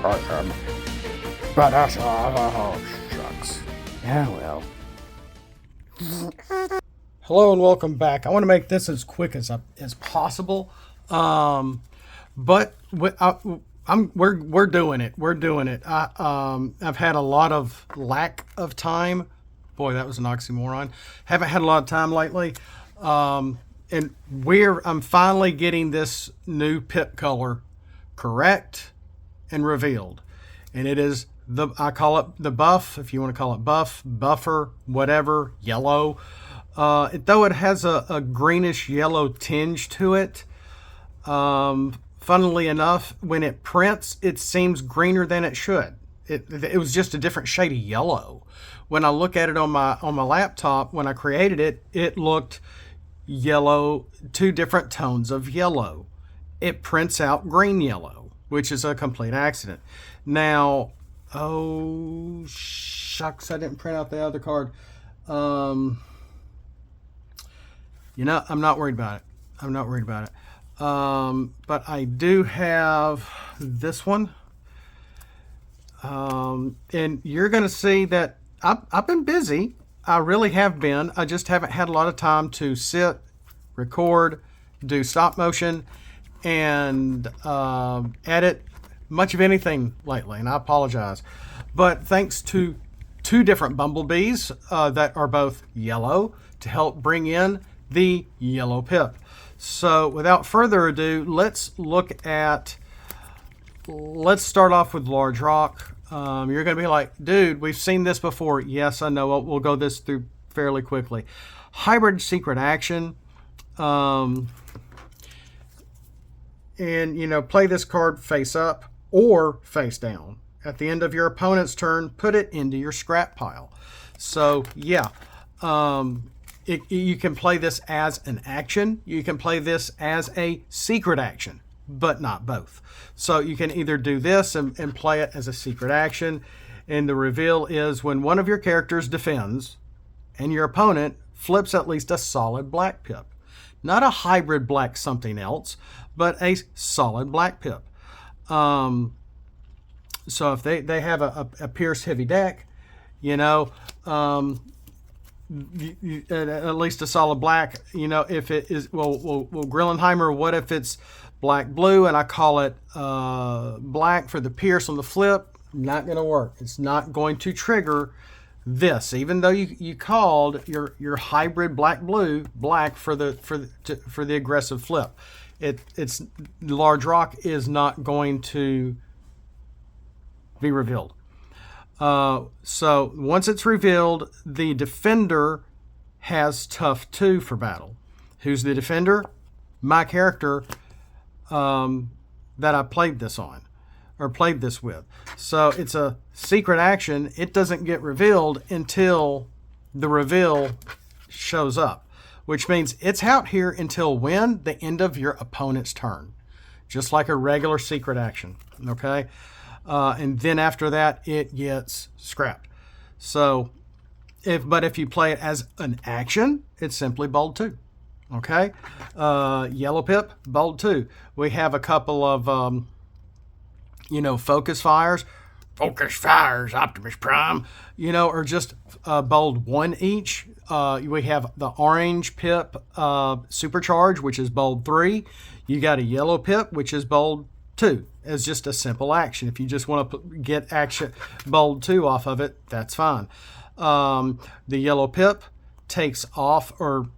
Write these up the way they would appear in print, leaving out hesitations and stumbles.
I am. But oh, shucks. Yeah, well. Hello and welcome back. I want to make this as quick as possible, but we're doing it. We're doing it. I've had a lot of lack of time. Boy, that was an oxymoron. Haven't had a lot of time lately, and I'm finally getting this new pip color correct and revealed, and it is I call it the buff, if you want to call it buff, buffer, whatever, yellow. Though it has a greenish yellow tinge to it, funnily enough, when it prints, it seems greener than it should. It was just a different shade of yellow. When I look at it on my laptop, when I created it, it looked yellow, two different tones of yellow. It prints out green yellow, which is a complete accident. Now, oh shucks, I didn't print out the other card. You know, I'm not worried about it. But I do have this one. And you're going to see that I've been busy. I really have been. I just haven't had a lot of time to sit, record, do stop motion, and edit much of anything lately. And I apologize. But thanks to two different Bumblebees that are both yellow to help bring in the yellow pip. So without further ado, let's start off with large rock. You're going to be like, dude, we've seen this before. Yes, I know. We'll go this through fairly quickly. Hybrid Secret Action. And, you know, play this card face up or face down. At the end of your opponent's turn, put it into your scrap pile. So, yeah. You can play this as an action. You can play this as a secret action, but not both. So you can either do this and play it as a secret action. And the reveal is when one of your characters defends and your opponent flips at least a solid black pip. Not a hybrid black something else, but a solid black pip. So if they have a Pierce heavy deck, you know, at least a solid black, you know, if it is, well, Grillenheimer, what if it's black blue and I call it black for the Pierce on the flip? Not going to work. It's not going to trigger this, even though you called your hybrid black blue black for the aggressive flip. It's large rock is not going to be revealed. So once it's revealed, the defender has tough 2 for battle. Who's the defender? My character that I played this on or played this with. So it's a secret action. It doesn't get revealed until the reveal shows up, which means it's out here until when? The end of your opponent's turn, just like a regular secret action. Okay. And then after that, it gets scrapped. So, if you play it as an action, it's simply bold 2. Okay, yellow pip, bold 2. We have a couple of, focus fires, Optimus Prime, or just bold 1 each. We have the orange pip, Supercharge, which is bold 3. You got a yellow pip, which is bold 2 as just a simple action. If you just want to get action bold 2 off of it, that's fine. The yellow pip takes off or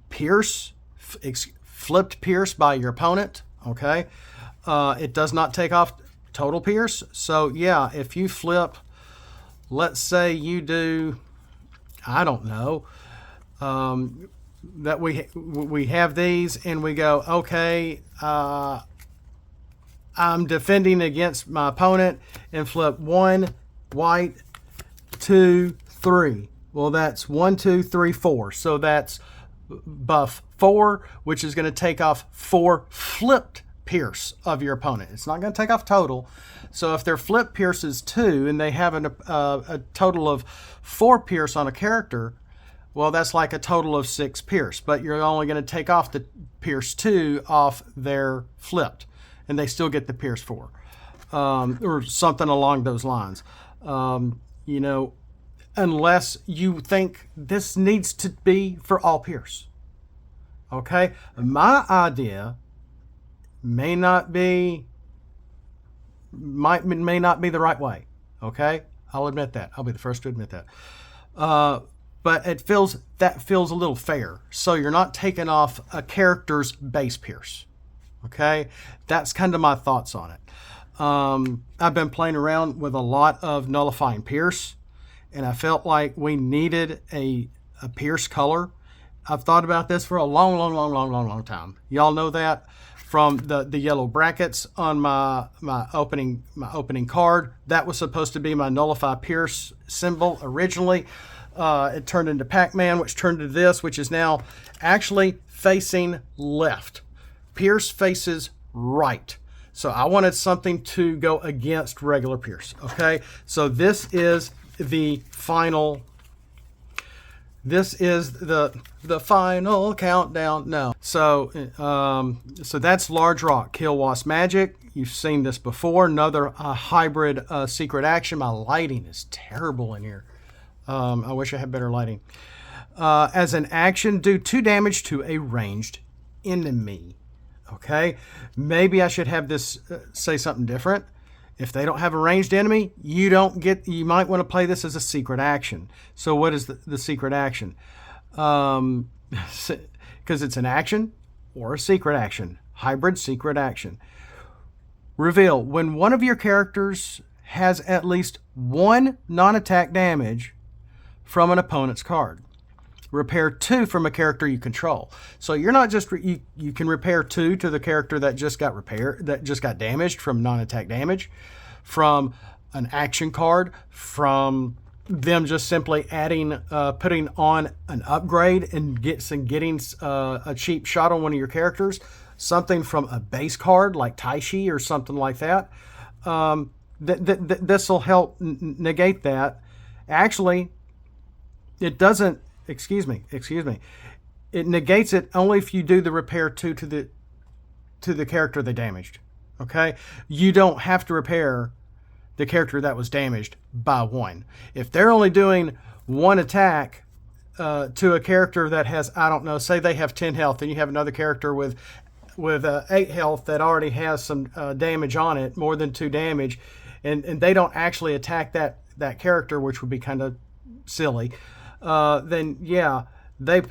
flipped pierce by your opponent. Okay. It does not take off total pierce. So yeah, if you flip, let's say you do, I don't know, that we have these and we go, okay, I'm defending against my opponent and flip 1, white, 2, 3. Well, that's 1, 2, 3, 4. So that's buff 4, which is going to take off 4 flipped pierce of your opponent. It's not going to take off total. So if their flip pierce is 2 and they have a total of 4 pierce on a character, well, that's like a total of 6 pierce. But you're only going to take off the pierce 2 off their flipped, and they still get the pierce 4. or something along those lines. You know, unless you think this needs to be for all Pierce. Okay? My idea may not be the right way. Okay? I'll admit that. I'll be the first to admit that. But that feels a little fair. So you're not taking off a character's base Pierce. Okay? That's kind of my thoughts on it. I've been playing around with a lot of nullifying Pierce, and I felt like we needed a Pierce color. I've thought about this for a long time. Y'all know that from the yellow brackets on my opening card. That was supposed to be my nullify Pierce symbol originally. It turned into Pac-Man, which turned into this, which is now actually facing left. Pierce faces right. So I wanted something to go against regular Pierce. Okay, so this is the final. This is the final countdown. No, so that's Large Rock, Kylwos Magic. You've seen this before. Another hybrid Secret Action. My lighting is terrible in here. I wish I had better lighting. As an action, do 2 damage to a ranged enemy. Okay, maybe I should have this say something different. If they don't have a ranged enemy, you might want to play this as a secret action. So what is the secret action? Because it's an action or a secret action. Hybrid secret action. Reveal, when one of your characters has at least 1 non-attack damage from an opponent's card. Repair 2 from a character you control. So you're not just you can repair 2 to the character that just got damaged from non-attack damage, from an action card, from them just simply adding putting on an upgrade and getting a cheap shot on one of your characters, something from a base card like Taishi or something like that. This will help negate that. Actually, it doesn't. Excuse me. It negates it only if you do the repair 2 to the character they damaged. Okay? You don't have to repair the character that was damaged by 1. If they're only doing 1 attack to a character that has, I don't know, say they have 10 health and you have another character with 8 health that already has some damage on it, more than 2 damage, and they don't actually attack that character, which would be kind of silly. Then yeah, they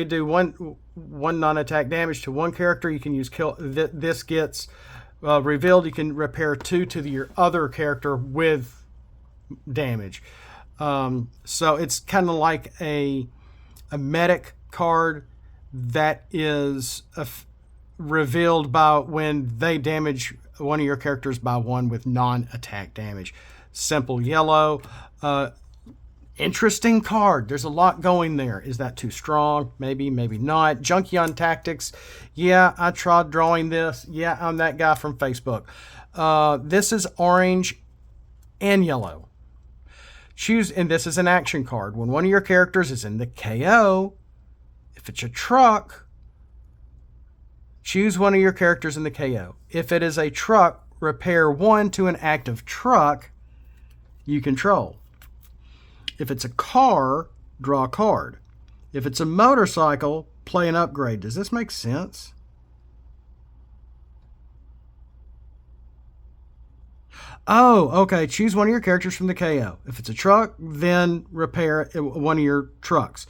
do one non-attack damage to one character. You can use kill. This gets revealed. You can repair 2 to your other character with damage. So it's kind of like a medic card that is revealed by when they damage one of your characters by 1 with non-attack damage. Simple yellow. Interesting card. There's a lot going there. Is that too strong? Maybe, maybe not. Junkion Tactics. Yeah, I tried drawing this. Yeah, I'm that guy from Facebook. This is orange and yellow. Choose, and this is an action card. When one of your characters is in the KO, if it's a truck, choose one of your characters in the KO. If it is a truck, repair 1 to an active truck you control. If it's a car, draw a card. If it's a motorcycle, play an upgrade. Does this make sense? Oh, okay. Choose one of your characters from the KO. If it's a truck, then repair one of your trucks,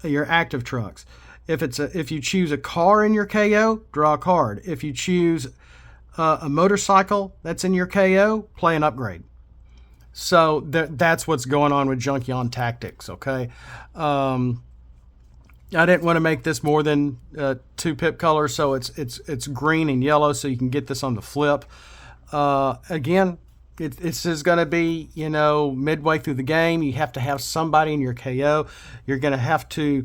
your active trucks. If you choose a car in your KO, draw a card. If you choose a motorcycle that's in your KO, play an upgrade. So that's what's going on with Junkion Tactics, okay? I didn't want to make this more than 2 pip colors, so it's green and yellow, so you can get this on the flip. Again, it's just going to be, midway through the game. You have to have somebody in your KO. You're going to have to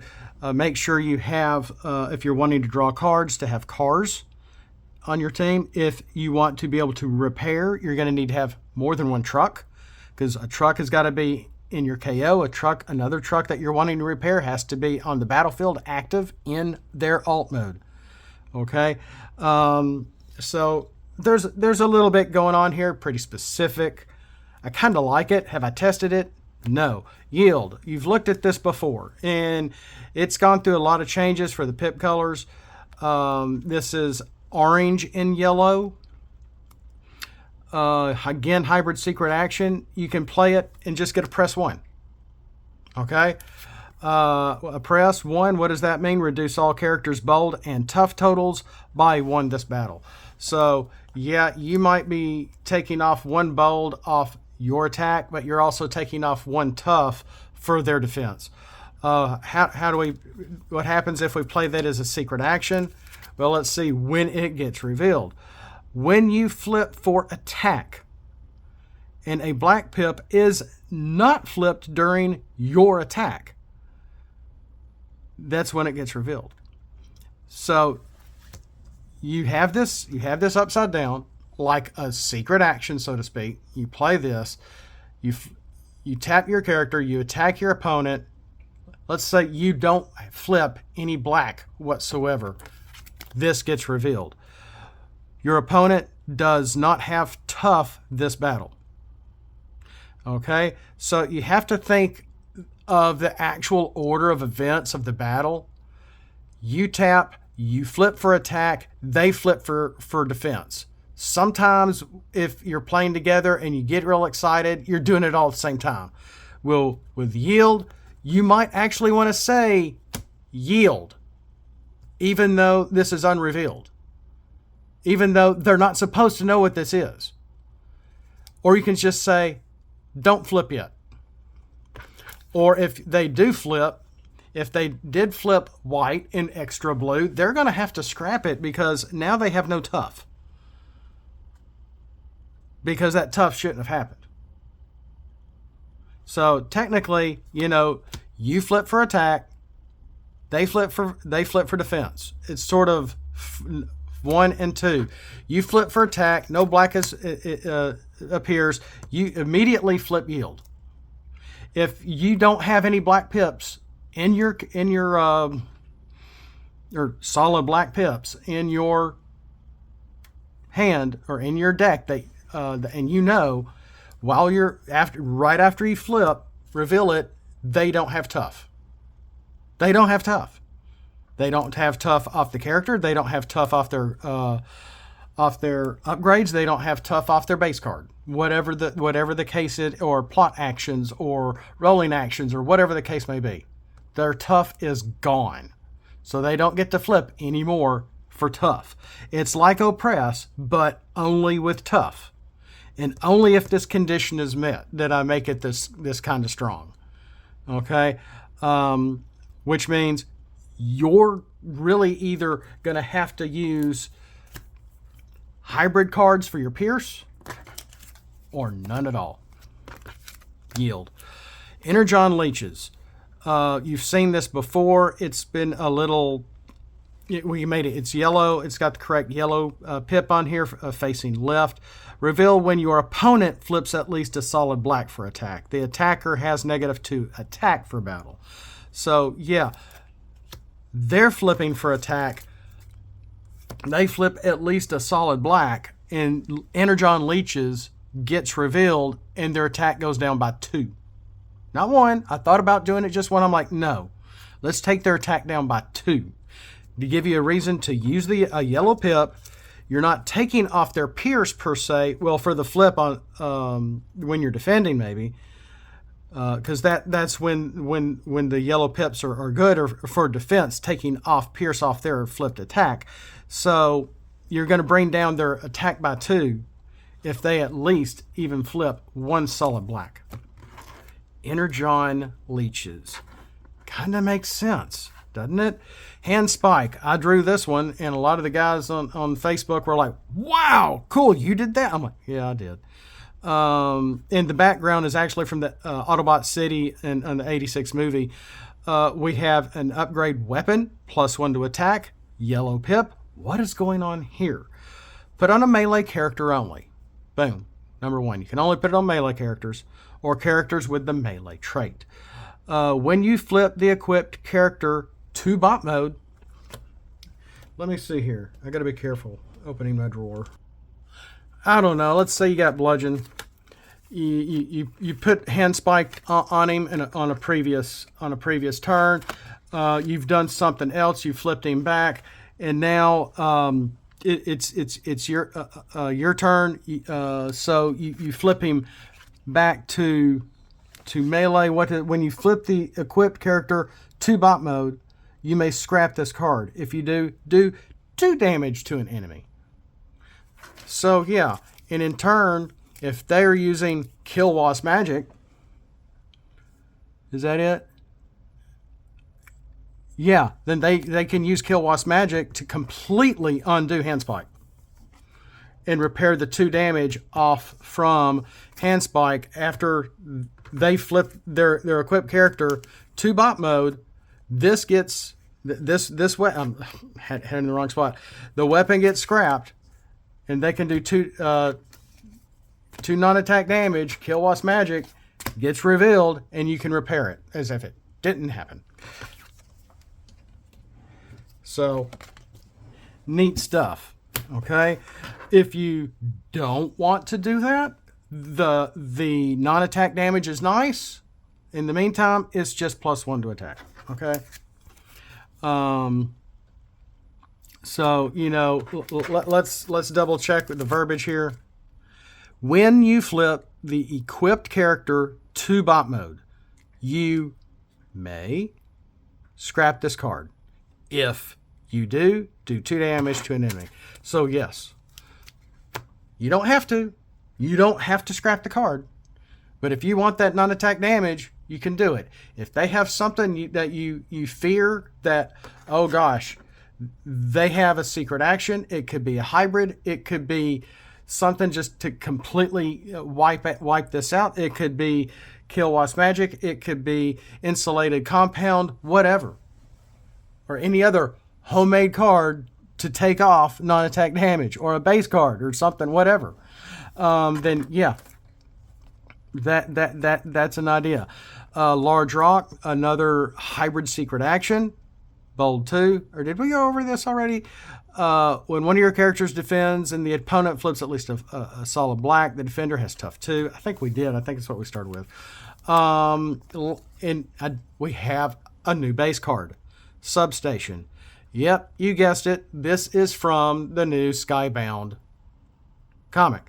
make sure you have, if you're wanting to draw cards, to have cars on your team. If you want to be able to repair, you're going to need to have more than 1 truck, because a truck has got to be in your KO. Another truck that you're wanting to repair has to be on the battlefield, active in their alt mode. Okay, so there's a little bit going on here, pretty specific. I kind of like it. Have I tested it? No. Yield. You've looked at this before, and it's gone through a lot of changes for the pip colors. This is orange and yellow. Again, hybrid secret action. You can play it and just get a press 1. Okay? A press 1, what does that mean? Reduce all characters' bold and tough totals by 1 this battle. So, yeah, you might be taking off 1 bold off your attack, but you're also taking off 1 tough for their defense. What happens if we play that as a secret action? Well, let's see when it gets revealed. When you flip for attack, and a black pip is not flipped during your attack, that's when it gets revealed. So you have this upside down, like a secret action, so to speak. You play this, you tap your character, you attack your opponent. Let's say you don't flip any black whatsoever. This gets revealed. Your opponent does not have tough this battle. Okay, so you have to think of the actual order of events of the battle. You tap, you flip for attack, they flip for defense. Sometimes if you're playing together and you get real excited, you're doing it all at the same time. Well, with yield, you might actually want to say yield, even though this is unrevealed, even though they're not supposed to know what this is. Or you can just say, don't flip yet. Or if they do flip, if they did flip white and extra blue, they're going to have to scrap it because now they have no tough. Because that tough shouldn't have happened. So technically, you flip for attack, they flip for defense. It's sort of 1 and 2. You flip for attack, no black appears, you immediately flip yield. If you don't have any black pips in your or solid black pips in your hand or in your deck, and while you're right after you flip, reveal it, they don't have tough. They don't have tough. They don't have tough off the character. They don't have tough off their upgrades. They don't have tough off their base card. Whatever the case is, or plot actions or rolling actions or whatever the case may be. Their tough is gone. So they don't get to flip anymore for tough. It's like oppress, but only with tough. And only if this condition is met did I make it this kind of strong. Okay? Which means you're really either going to have to use hybrid cards for your Pierce or none at all. Yield. Energon Leeches. You've seen this before. It's been a little... We made it. It's yellow. It's got the correct yellow pip on here facing left. Reveal when your opponent flips at least a solid black for attack. The attacker has -2 attack for battle. So, yeah. They're flipping for attack. They flip at least a solid black, and Energon Leeches gets revealed, and their attack goes down by 2. Not 1. I thought about doing it just 1. I'm like, no. Let's take their attack down by 2. To give you a reason to use a yellow pip, you're not taking off their Pierce per se. Well, for the flip on when you're defending, maybe. Because that's when the yellow pips are good, or for defense, taking off Pierce off their flipped attack. So you're going to bring down their attack by 2 if they at least even flip 1 solid black. Energon Leeches. Kind of makes sense, doesn't it? Hand Spike. I drew this one, and a lot of the guys on Facebook were like, wow, cool, you did that? I'm like, yeah, I did. And the background is actually from the Autobot City and the 86 movie. We have an upgrade weapon, +1 to attack, yellow pip. What is going on here? Put on a melee character only. Boom. Number 1. You can only put it on melee characters or characters with the melee trait. When you flip the equipped character to bot mode, let me see here. I got to be careful opening my drawer. I don't know. Let's say you got bludgeon. You put hand spike on him on a previous turn. You've done something else. You flipped him back, and now it's your turn. So you flip him back to melee. When you flip the equipped character to bot mode, you may scrap this card. If you do 2 damage to an enemy. So yeah, and in turn, if they are using Kylwos Magic, is that it? Yeah, then they can use Kylwos Magic to completely undo Handspike and repair the 2 damage off from Handspike after they flip their equipped character to bot mode. This gets this way. I'm heading in the wrong spot. The weapon gets scrapped, and they can do 2 non-attack damage. Kylwos Magic gets revealed, and you can repair it as if it didn't happen. So, neat stuff. Okay, if you don't want to do that, the non-attack damage is nice. In the meantime, it's just +1 to attack. Okay. So let's double check with the verbiage here. When you flip the equipped character to bot mode, you may scrap this card. If you do 2 damage to an enemy. So yes, you don't have to. You don't have to scrap the card. But if you want that non-attack damage, you can do it. If they have something that you fear that, oh gosh, they have a secret action. It could be a hybrid. It could be something just to completely wipe this out. It could be Kylwos Magic. It could be insulated compound, whatever. Or any other homemade card to take off non-attack damage, or a base card or something, whatever. Then yeah, that's an idea. Large Rock, another hybrid secret action. Bold 2, or did we go over this already? When one of your characters defends and the opponent flips at least a solid black, the defender has tough 2. I think we did. I think that's what we started with. We have a new base card, Substation. Yep, you guessed it. This is from the new Skybound comic.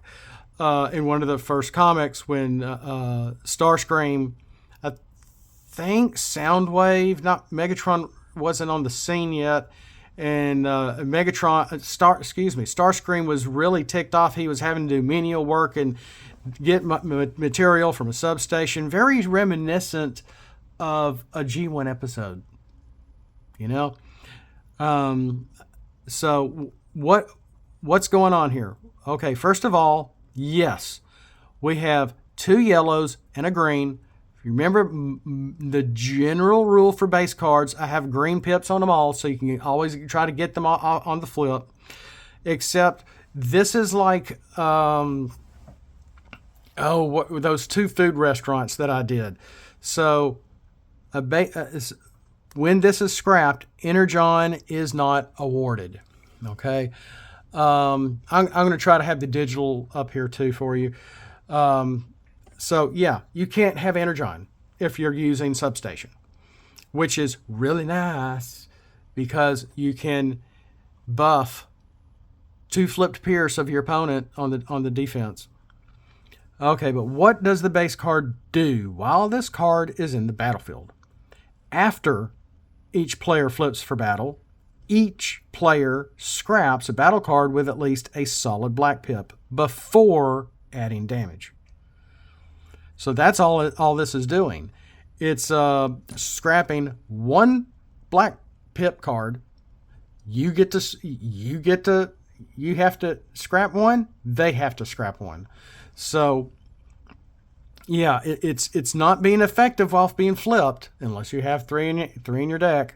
In one of the first comics, when Starscream, I think Soundwave, not Megatron, wasn't on the scene yet, and Starscream was really ticked off. He was having to do menial work and get material from a substation. Very reminiscent of a G1 episode, So what's going on here? Okay, first of all, yes, we have 2 yellows and a green. If you remember the general rule for base cards, I have green pips on them all, so you can always try to get them on the flip. Except this is like, those 2 food restaurants that I did. So when this is scrapped, Energon is not awarded. Okay. I'm going to try to have the digital up here too for you. So yeah, you can't have Energon if you're using Substation, which is really nice because you can buff 2 flipped Pierce of your opponent on the defense. Okay, but what does the base card do while this card is in the battlefield? After each player flips for battle, each player scraps a battle card with at least a solid black pip before adding damage. So that's all this is doing. It's scrapping 1 black pip card. You have to scrap 1. They have to scrap 1. So yeah, it's not being effective while being flipped unless you have 3 in your deck.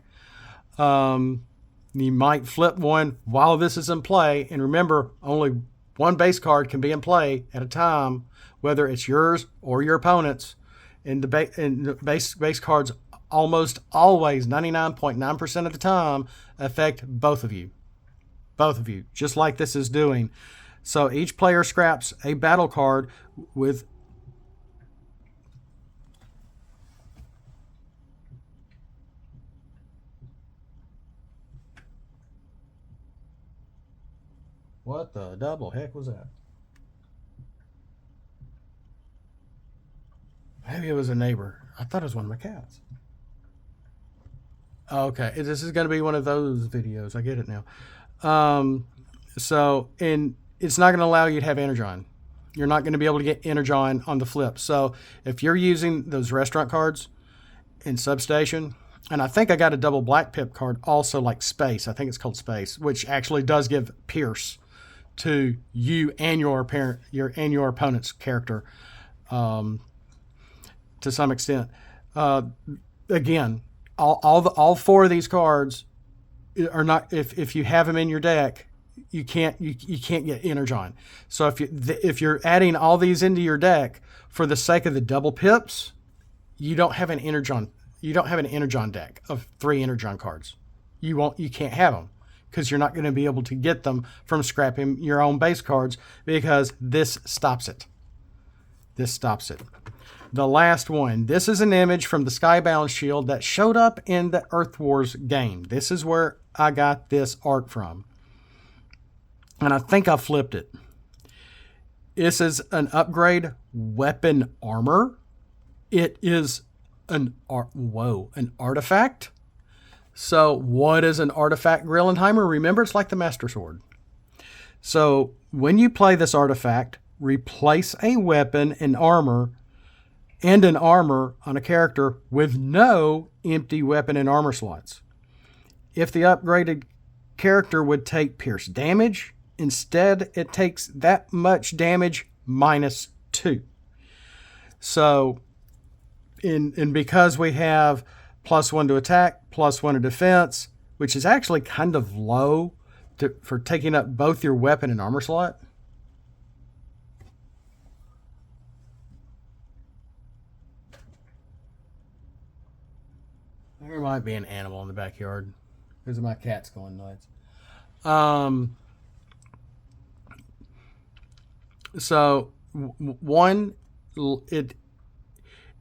You might flip 1 while this is in play, and remember, only 1 base card can be in play at a time, whether it's yours or your opponent's. And the base cards almost always, 99.9% of the time, affect both of you. Both of you, just like this is doing. So each player scraps a battle card with what the double heck was that? Maybe it was a neighbor. I thought it was one of my cats. Okay, this is going to be one of those videos. I get it now. And it's not going to allow you to have Energon. You're not going to be able to get Energon on the flip. So if you're using those restaurant cards in Substation, and I think I got a double black pip card also, like Space. I think it's called Space, which actually does give Pierce to you and your opponent's character to some extent. Again, all four of these cards are not, if you have them in your deck, you can't get Energon. So if you're adding all these into your deck for the sake of the double pips, you don't have an Energon. You don't have an Energon deck of 3 Energon cards. You can't have them because you're not going to be able to get them from scrapping your own base cards, because this stops it. This stops it. The last one. This is an image from the Skybound Shield that showed up in the Earth Wars game. This is where I got this art from. And I think I flipped it. This is an upgrade weapon armor. It is an artifact. So what is an artifact, Grillenheimer? Remember, it's like the Master Sword. So when you play this artifact, replace a weapon and an armor on a character with no empty weapon and armor slots. If the upgraded character would take pierce damage, instead it takes that much damage -2. So, and because we have +1 to attack, +1 to defense, which is actually kind of low for taking up both your weapon and armor slot. There might be an animal in the backyard. Those are my cats going nuts. So one,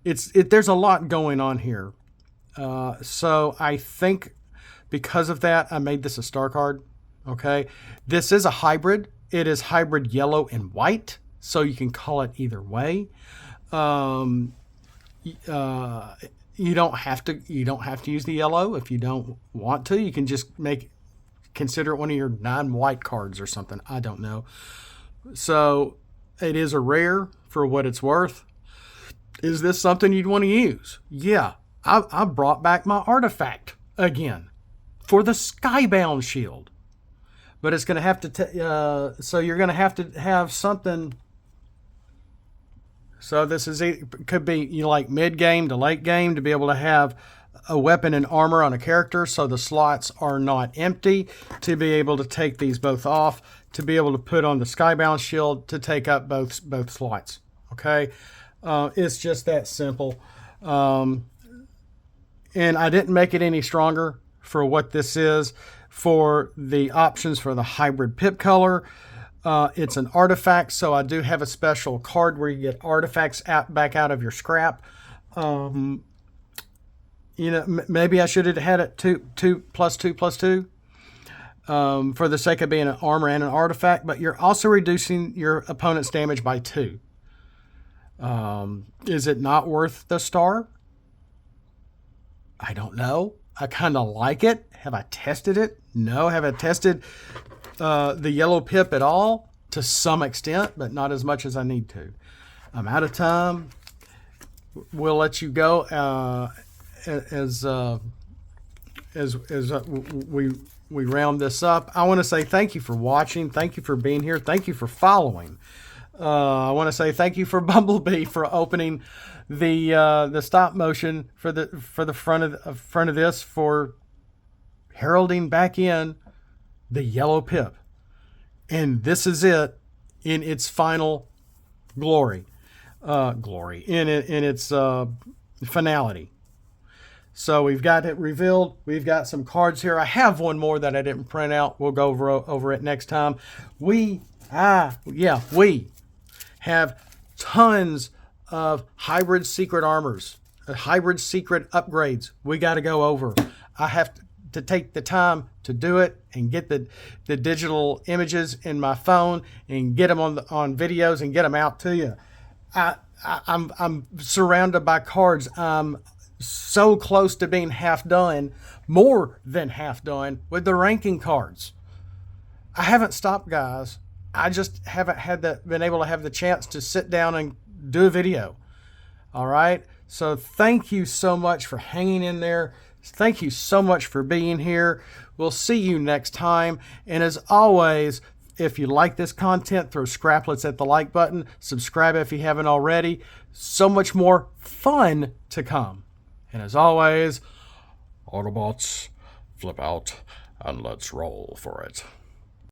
there's a lot going on here. So I think because of that, I made this a star card. Okay. This is a hybrid. It is hybrid yellow and white. So you can call it either way. You don't have to use the yellow if you don't want to. You can just consider it one of your non-white cards or something. I don't know. So it is a rare for what it's worth. Is this something you'd want to use? Yeah. I brought back my artifact again for the Skybound Shield. But it's going to have to, so you're going to have something. So this could be like mid-game to late game to be able to have a weapon and armor on a character so the slots are not empty, to be able to take these both off, to be able to put on the Skybound Shield to take up both slots. Okay? It's just that simple. And I didn't make it any stronger for what this is. For the options for the hybrid pip color, it's an artifact, so I do have a special card where you get artifacts back out of your scrap. Maybe I should have had it 2+2+2 for the sake of being an armor and an artifact, but you're also reducing your opponent's damage by 2. Is it not worth the star? I don't know. I kind of like it. Have I tested it? No. Have I tested the yellow pip at all? To some extent, but not as much as I need to. I'm out of time. We'll let you go as we round this up. I want to say thank you for watching. Thank you for being here. Thank you for following. I want to say thank you for Bumblebee for opening the stop motion for the front of this, for heralding back in the yellow pip. And this is it in its final glory, in its finality. So we've got it revealed. We've got some cards here. I have one more that I didn't print out. We'll go over it next time. We have tons of hybrid secret armors, hybrid secret upgrades we got to go over. I have to take the time to do it and get the digital images in my phone and get them on videos and get them out to you. I'm surrounded by cards. I'm so close to being half done, more than half done with the ranking cards. I haven't stopped, guys. I just haven't been able to have the chance to sit down and do a video. All right. So thank you so much for hanging in there. Thank you so much for being here. We'll see you next time. And as always, if you like this content, throw Scraplets at the like button. Subscribe if you haven't already. So much more fun to come. And as always, Autobots, flip out and let's roll for it.